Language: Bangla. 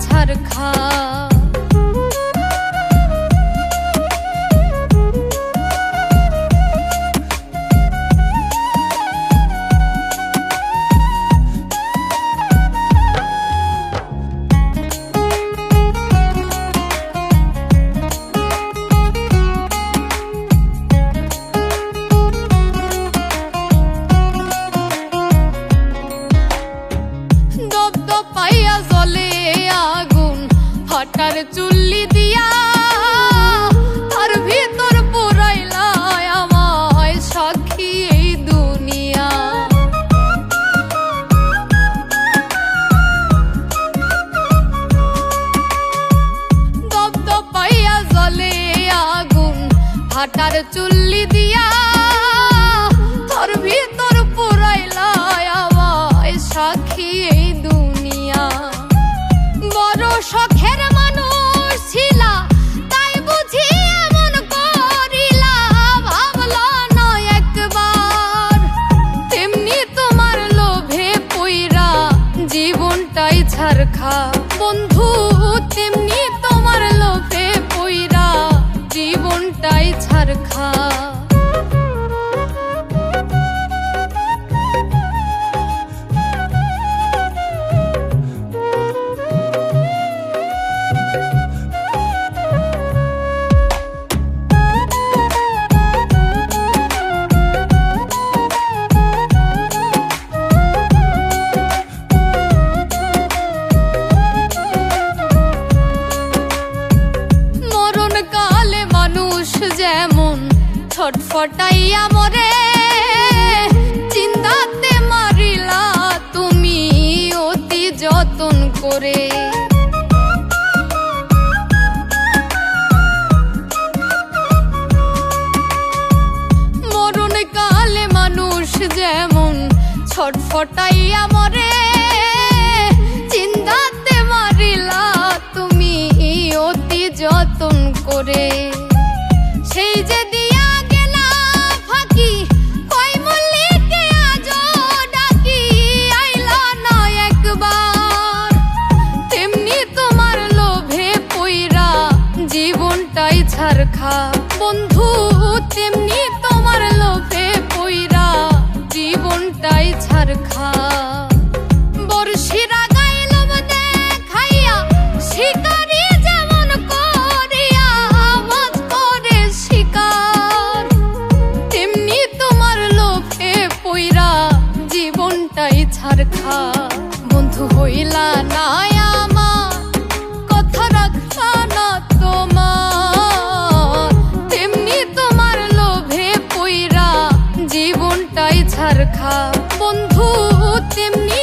ছারখা। ফাটার চুল্লি দিয়া তার ভিতর পুরাইলা আমায় সাক্ষী এই দুনিয়া। দপদপাইয়া জ্বলে আগুন ফাটার চুল্লি দিয়া তার ভিতর পুরাইলা আমায় সাক্ষী এই দুনিয়া। বড় শখের মানুষ ছিলা তাই বুঝি এমন করিলা, ভাবলা না একবার তেমনি তোমার লোভে পইরা জীবনটাই ছারখা। বন্ধু তেমনি তোমার লোভে পইরা জীবনটাই ছারখা। যেমন ছটফটাইয়া মরে চিন্তাতে মারিলা তুমি অতি যতন করে। মরণ কালে মানুষ যেমন ছটফটাইয়া মরে চিন্তাতে মারিলা তুমি অতি যতন করে। সেই যে দিয়া গেলা ফাঁকি কই মল্লিকে আজো ডাকি আইলা না একবার তেমনি তোমার লোভে পইরা জীবনটাই ছারখা। বন্ধু তেমনি তোমার লোভে পইরা জীবনটাই ছারখা। বর্ষিরা গাইলব দেখাইয়া শিকারি যেমন করিয়া মাছ করে শিকার তেমনি তোমার লোভে পইরা জীবনটাই ছারখা। বন্ধু হইলা না আমার কথা রাখলা না তোমার তেমনি তোমার লোভে পইরা জীবনটাই ছারখা। বন্ধু তেমনি